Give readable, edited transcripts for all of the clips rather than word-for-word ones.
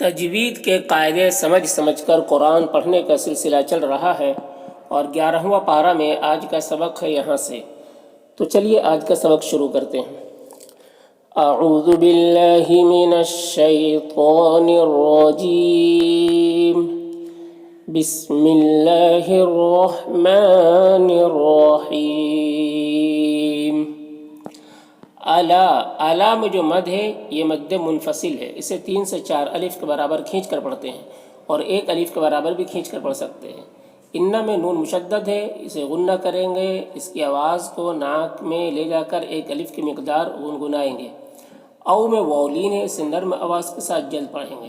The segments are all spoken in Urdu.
تجوید کے قاعدے سمجھ سمجھ کر قرآن پڑھنے کا سلسلہ چل رہا ہے اور 11واں پارہ میں آج کا سبق ہے یہاں سے۔ تو چلیے آج کا سبق شروع کرتے ہیں۔ اعوذ باللہ من الشیطان الرجیم، بسم اللہ الرحمن الرحیم۔ اعلیٰ میں جو مد ہے یہ مد منفصل ہے، اسے 3 سے 4 الف کے برابر کھینچ کر پڑھتے ہیں اور 1 الف کے برابر بھی کھینچ کر پڑھ سکتے ہیں۔ انّا میں نون مشدد ہے، اسے غنہ کریں گے، اس کی آواز کو ناک میں لے جا کر 1 الف کی مقدار گنگنائیں گے۔ او میں واولین ہے، اسے نرم آواز کے ساتھ جلد پڑھیں گے۔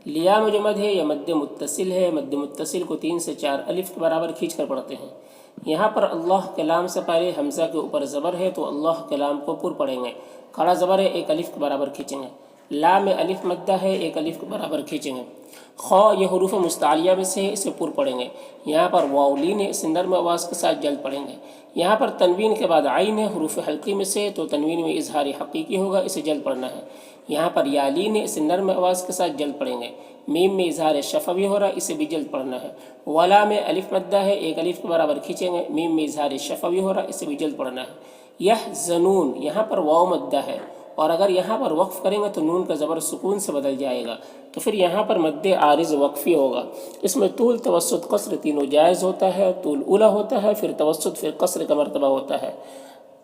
لیا میں جو مد ہے یہ مد متصل ہے، مد متصل کو 3 سے 4 الف کے برابر کھینچ کر پڑھتے ہیں۔ یہاں پر اللہ کلام سے پہلے حمزہ کے اوپر زبر ہے تو اللہ کلام کو پر پڑھیں گے، کھڑا زبر ہے 1 الف کے برابر کھینچیں گے۔ لا میں الف مدہ ہے 1 الف کے برابر کھینچیں گے۔ خا یہ حروف مستعلیہ میں سے ہے، اسے پر پڑھیں گے۔ یہاں پر واولین ہے، اسے نرم آواز کے ساتھ جلد پڑھیں گے۔ یہاں پر تنوین کے بعد عین ہے، حروف حلقی میں سے، تو تنوین میں اظہار حقیقی ہوگا، اسے جلد پڑھنا ہے۔ یہاں پر یالین ہے، اسے نرم آواز کے ساتھ جلد پڑھیں گے۔ میم میں اظہار شفوی ہو رہا ہے، اسے بھی جلد پڑھنا ہے۔ ولا میں الف مدہ ہے، 1 الف کے برابر کھینچیں گے، میم میں اظہار شفوی ہو رہا ہے، اسے بھی جلد پڑھنا ہے۔ یحزنون یہاں پر واو مدہ ہے اور اگر یہاں پر وقف کریں گے تو نون کا زبر سکون سے بدل جائے گا، تو پھر یہاں پر مد عارض وقفی ہوگا۔ اس میں طول، توسط، قصر تینوں جائز ہوتا ہے۔ طول اولا ہوتا ہے، پھر توسط، پھر قصر کا مرتبہ ہوتا ہے۔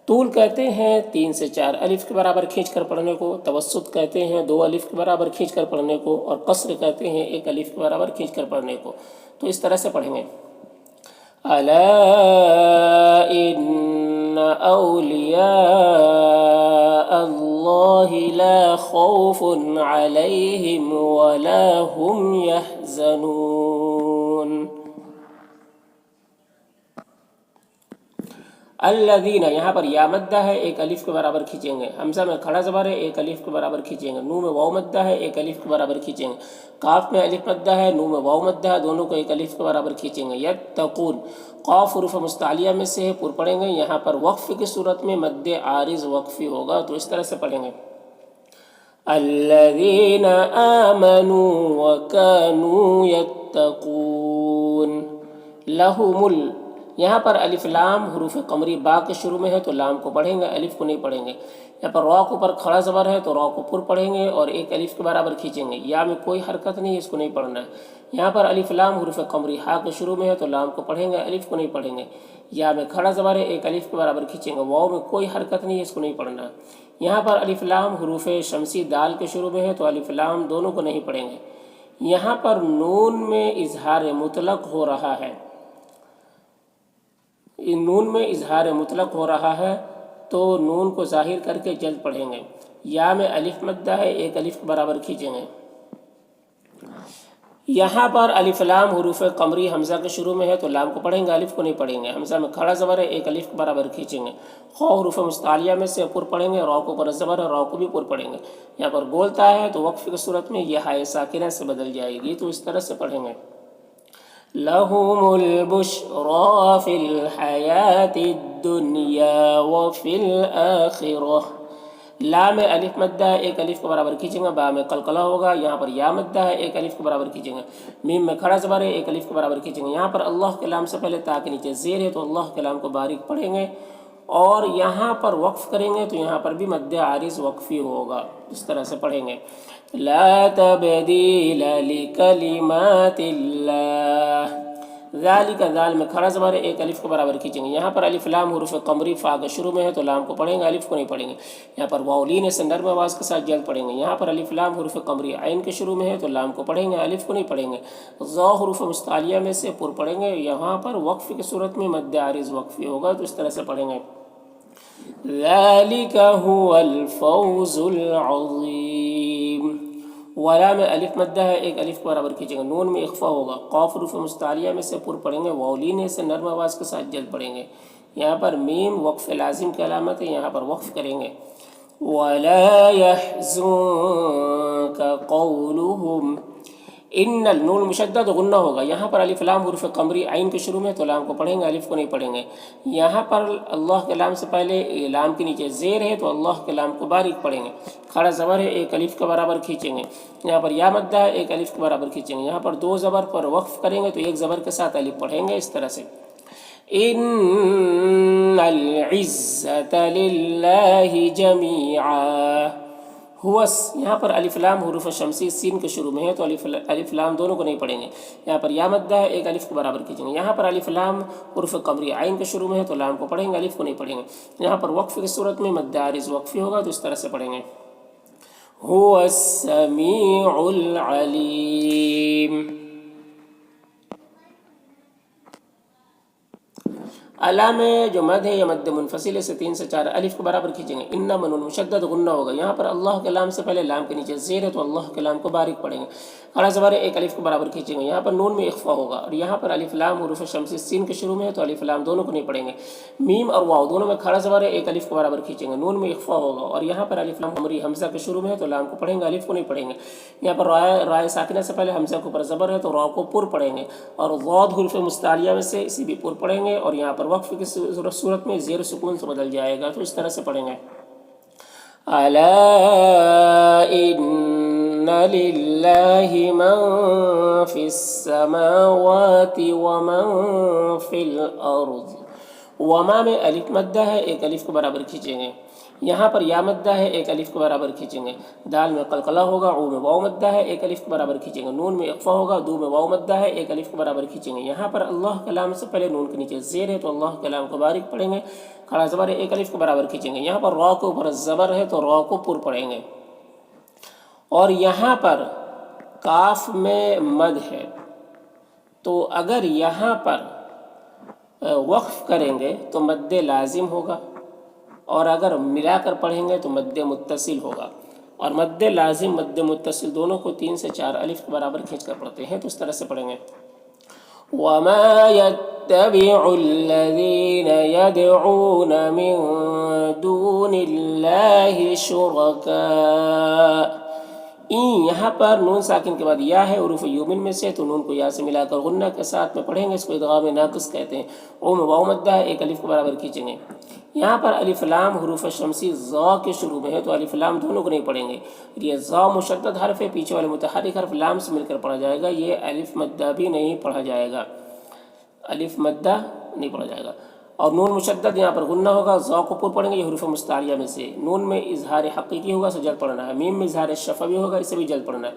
طول کہتے ہیں 3 سے 4 الف کے برابر کھینچ کر پڑھنے کو، توسط کہتے ہیں 2 الف کے برابر کھینچ کر پڑھنے کو، اور قصر کہتے ہیں 1 الف کے برابر کھینچ کر پڑھنے کو۔ تو اس طرح سے پڑھیں گے۔ الا ان اولیاء اللہ لا خوف علیہم ولا هم يحزنون۔ الذین یہاں پر یا مدہ ہے، 1 الف کے برابر کھینچیں گے۔ حمزہ میں کھڑا زبر ہے، 1 الف کے برابر کھینچیں گے۔ نون میں واو مدہ ہے، 1 الف کے برابر کھینچیں گے۔ قاف میں الف مدہ ہے، نون میں واو مدہ ہے، دونوں کو 1 الف کے برابر کھینچیں گے۔ یتقون قاف حروف مستعلیہ میں سے ہے، پر پڑھیں گے۔ یہاں پر وقف کی صورت میں مد عارض وقفی ہوگا، تو اس طرح سے پڑھیں گے۔ الذین آمنوا وکانوا یتقون۔ لہم یہاں پر الف لام حروف قمری با کے شروع میں ہے تو لام کو پڑھیں گے، الف کو نہیں پڑھیں گے۔ یہاں پر را کے اوپر کھڑا زبر ہے تو را کو پر پڑھیں گے اور 1 الف کے برابر کھینچیں گے۔ یا میں کوئی حرکت نہیں، اس کو نہیں پڑھنا ہے۔ یہاں پر الف لام حروف قمری ہا کے شروع میں ہے تو لام کو پڑھیں گے، الف کو نہیں پڑھیں گے۔ یا میں کھڑا زبر ہے 1 الف کے برابر کھینچیں گے۔ واو میں کوئی حرکت نہیں ہے، اس کو نہیں پڑھنا ہے۔ یہاں پر الف لام حروف شمسی دال کے شروع میں ہے تو الف لام دونوں کو نہیں پڑھیں گے۔ یہاں پر نون میں اظہار مطلق ہو رہا ہے، نون میں اظہار مطلق ہو رہا ہے تو نون کو ظاہر کر کے جلد پڑھیں گے۔ یا میں الف مدہ ہے، 1 الف کے برابر کھینچیں گے۔ یہاں پر الف لام حروف قمری حمزہ کے شروع میں ہے تو لام کو پڑھیں گے، الف کو نہیں پڑھیں گے۔ حمزہ میں کھڑا زبر ہے، 1 الف کے برابر کھینچیں گے۔ خو حروف مستعلیہ میں سے پر پڑھیں گے، را کو پر زبر ہے، را کو بھی پر پڑھیں گے۔ یہاں پر بولتا ہے تو وقف کی صورت میں یہ ہائے ساکنہ سے بدل جائے گی، تو اس طرح سے پڑھیں گے۔ لَهُمُ الْبُشْرَى فِي الْحَيَاةِ الدُّنْيَا وَفِي الْآخِرَةِ۔ لا میں الف مدہ ہے، 1 الف کے برابر کھینچیں گے، با میں قلقلہ ہوگا۔ یہاں پر یا مدہ ہے، 1 الف کے برابر کھینچیں گے۔ میم میں کھڑا زبر ہے، 1 الف کے برابر کھینچیں گے۔ یہاں پر اللہ کلام سے پہلے تا کے نیچے زیر ہے تو اللہ کلام کو باریک پڑھیں گے، اور یہاں پر وقف کریں گے تو یہاں پر بھی مد عارض وقفی ہوگا، اس طرح سے پڑھیں گے۔ لا تبدیل لکلمات اللہ۔ ذالک ذال میں کھڑا زبر ہے، 1 الف کے برابر کھینچیں گے۔ یہاں پر الف لام حروف قمری فا کے شروع میں ہے تو لام کو پڑھیں گے، الف کو نہیں پڑھیں گے۔ یہاں پر واولین سے نرم آواز کے ساتھ جلد پڑھیں گے۔ یہاں پر الف لام حروف قمری عین کے شروع میں ہے تو لام کو پڑھیں گے، الف کو نہیں پڑھیں گے۔ ذا حروف مستعلیہ میں سے پر پڑھیں گے۔ یہاں پر وقف کی صورت میں مد عارض وقفی ہوگا، تو اس طرح سے پڑھیں گے۔ ذالک هو الفوز العظیم۔ ولا میں الف مدہ ہے، 1 الف کے برابر کھینچیں گے۔ نون میں اخفا ہوگا۔ قاف حروف مستعلیہ میں سے پر پڑھیں گے، واولین سے نرم آواز کے ساتھ جلد پڑھیں گے۔ یہاں پر میم وقف لازم کی علامت ہے، یہاں پر وقف کریں گے۔ ولا يحزنك قولهم ان نون مشدد غنہ ہوگا، یہاں پر الف لام حروف قمری عین کے شروع میں تو لام کو پڑھیں گے، الف کو نہیں پڑھیں گے۔ یہاں پر اللہ کے لام سے پہلے لام کے نیچے زیر ہے تو اللہ کے لام کو باریک پڑھیں گے۔ کھڑا زبر ہے، ایک الف کے برابر کھینچیں گے۔ یہاں پر یا مدہ ہے، ایک الف کے برابر کھینچیں گے۔ یہاں پر دو زبر پر وقف کریں گے تو ایک زبر کے ساتھ الف پڑھیں گے، اس طرح سے ان العزت للہ جمیعا یہاں پر الف لام حروف شمسی سین کے شروع میں ہے تو الف لام دونوں کو نہیں پڑھیں گے۔ یہاں پر یا مدہ ہے، ایک الف کے برابر کھینچیں گے۔ یہاں پر الف لام حروف قمری عین کے شروع میں ہے تو لام کو پڑھیں گے، الف کو نہیں پڑھیں گے۔ یہاں پر وقف کی صورت میں مد عارض وقفی ہوگا تو اس طرح سے پڑھیں گے هو السمیع العلیم۔ الا میں جو مد ہے یہ مد منفصل ہے، سے 3 سے 4 الف کے برابر کھینچیں گے۔ ان من مشدد غنہ ہوگا، یہاں پر اللہ کے لام سے پہلے لام کے نیچے زیر ہے تو اللہ کے لام کو باریک پڑھیں گے۔ کھڑا زبر ہے، ایک الف کے برابر کھینچیں گے۔ یہاں پر نون میں اخفا ہوگا اور یہاں پر الف لام حروف شمسی سین کے شروع میں ہے تو الف لام دونوں کو نہیں پڑھیں گے۔ میم اور واو دونوں میں کھڑا زبر ہے، ایک الف کے برابر کھینچیں گے، نون میں اخفا ہوگا اور یہاں پر الف لام قمری حمزہ کے شروع میں ہے تو لام کو پڑھیں گے، الف کو نہیں پڑھیں گے۔ یہاں پر رائے ساکنہ سے پہلے حمزہ کے اوپر زبر ہے تو را کو پر پڑھیں گے اور ضاد حروف مستعلیہ میں سے اسی بھی پر پڑھیں گے اور یہاں پر وقف کی صورت میں زیر سکون سے بدل جائے گا تو اس طرح سے پڑھیں گے الا ان للہ من فی السماوات ومن فی الارض۔ وما میں الف مدہ ہے، ایک الف کے برابر کھینچیں گے۔ یہاں پر یا مدہ ہے، ایک الف کے برابر کھینچیں گے۔ دال میں قلقلہ ہوگا، او میں واو مدہ ہے، ایک الف کے برابر کھینچیں گے۔ نون میں اقفا ہوگا، دو میں واو مدہ ہے، ایک الف کے برابر کھینچیں گے۔ یہاں پر اللہ کلام سے پہلے نون کے نیچے زیر ہے تو اللہ کلام کو باریک پڑھیں گے، کھڑا زبر ہے، ایک الف کے برابر کھینچیں گے۔ یہاں پر را کے اوپر زبر ہے تو را کو پر پڑھیں گے اور یہاں پر کاف میں مد ہے تو اگر یہاں پر وقف کریں گے تو مد لازم ہوگا اور اگر ملا کر پڑھیں گے تو مد متصل ہوگا، اور مد لازم مد متصل دونوں کو 3 سے 4 الف کے برابر کھینچ کر پڑھتے ہیں تو اس طرح سے پڑھیں گے وَمَا يَتَّبِعُ الَّذِينَ يَدْعُونَ مِن دُونِ اللَّهِ شُرَكَاءَ۔ یہاں پر نون ساکن کے بعد یا ہے حروف یومن میں سے تو نون کو یا سے ملا کر غنہ کے ساتھ میں پڑھیں گے، اس کو ادغام ناقص کہتے ہیں۔ او میں واو مدہ ہے، ایک الف کے برابر کھینچیں گے۔ یہاں پر الف لام حروف شمسی ضا کے شروع میں ہے تو الف لام دونوں کو نہیں پڑھیں گے، یہ ضا مشدد حرف ہے، پیچھے والے متحرک حرف لام سے مل کر پڑھا جائے گا، یہ الف مدہ بھی نہیں پڑھا جائے گا، الف مدہ نہیں پڑھا جائے گا۔ اور نون مشدد یہاں پر غنہ ہوگا، ضا کو پر پڑھیں گے، یہ حروف مستعلیہ میں سے۔ نون میں اظہار حقیقی ہوگا، اسے جلد پڑھنا ہے۔ میم میں اظہار شفوی ہوگا، اسے بھی جلد پڑھنا ہے۔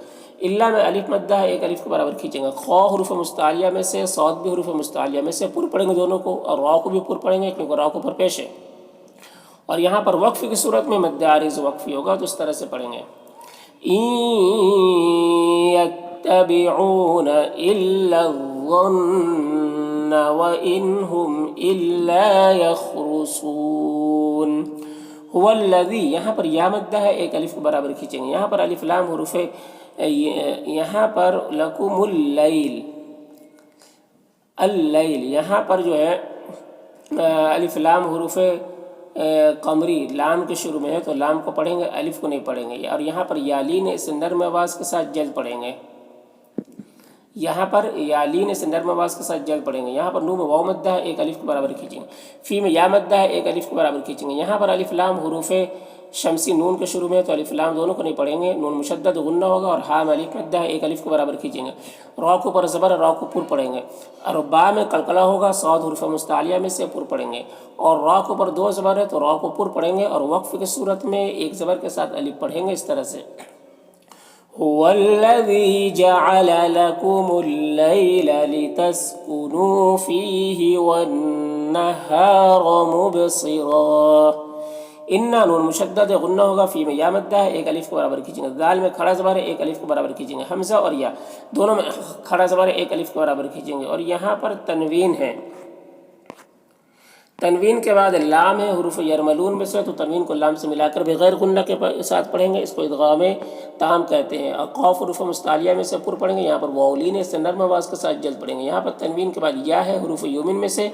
الا میں الف مدہ ہے، ایک الف کے برابر کھینچیں گے۔ خا حروف مستعلیہ میں سے، صاد بھی حروف مستعلیہ میں سے، پر پڑھیں گے دونوں کو اور را کو بھی پر پڑھیں گے کیونکہ را کو پر پیش ہے۔ اور یہاں پر وقف کی صورت میں مد عارض وقفی ہوگا تو اس طرح سے پڑھیں گے يَتَّبِعُونَ إِلَّا الظَّنَّ وَإِنْ هُمْ إِلَّا يَخْرُصُونَ۔ هُوَ الَّذِي یہاں پر یا مدہ ہے، ایک الف کے برابر کھینچیں گے۔ یہاں پر الف لام حروف یہاں پر لَكُمُ اللَّيْلِ اللیل، یہاں پر جو ہے الف لام حروف قمری لام کے شروع میں ہے تو لام کو پڑھیں گے، الف کو نہیں پڑھیں گے، اور یہاں پر یالین اسے نرم آواز کے ساتھ جلد پڑھیں گے، یہاں پر یالین اسے نرم آواز کے ساتھ جلد پڑھیں گے۔ یہاں پر نون میں واو مدہ ہے، ایک الف کے برابر کھینچیں گے۔ فی میں یا مدہ ہے، ایک الف کے برابر کھینچیں گے۔ یہاں پر الف لام حروف شمسی نون کے شروع میں ہے تو الف لام دونوں کو نہیں پڑھیں گے، نون مشدد غنہ ہوگا اور ہا میں الف مدہ ہے، ایک الف کے برابر کھینچیں گے۔ را کو پر زبر، را کو پر پڑھیں گے اور با میں قلقلہ ہوگا، صاد حروف مستعلیہ میں سے پر پڑھیں گے اور را کو پر دو زبر ہے تو را کو پر پڑھیں گے اور وقف کی صورت میں ایک زبر کے ساتھ الف پڑھیں گے، اس طرح سے هو الذي جعل لكم الليل لتسكنوا فيه والنهار مبصرا۔ انا نون مشدد غنہ ہوگا، فی میں یا مدہ ہے، ایک الف کے برابر کھینچیں گے۔ دال میں کھڑا زبر ہے، ایک الف کے برابر کھینچیں گے۔ حمزہ اور یا دونوں میں کھڑا زبر ہے، ایک الف کے برابر کھینچیں گے اور یہاں پر تنوین ہے، تنوین کے بعد لام ہے حروف یرملون میں سے تو تنوین کو لام سے ملا کر بغیر غنہ کے ساتھ پڑھیں گے، اس کو ادغام تام کہتے ہیں۔ اور قاف حروف مستعلیہ میں سے پر پڑھیں گے، یہاں پر واولین ہے، اس سے نرم آواز کے ساتھ جلد پڑھیں گے۔ یہاں پر تنوین کے بعد یا ہے حروف یومن میں سے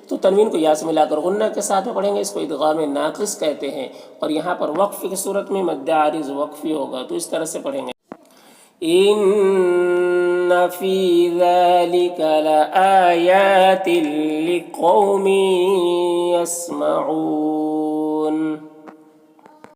تو تنوین کو یا سے ملا کر غنہ کے ساتھ میں پڑھیں گے، اس کو ادغام ناقص کہتے ہیں۔ اور یہاں پر وقف کی صورت میں مد عارض وقفی ہوگا تو اس طرح سے پڑھیں گے ان فی ذلک لآیات لقوم یسمعون.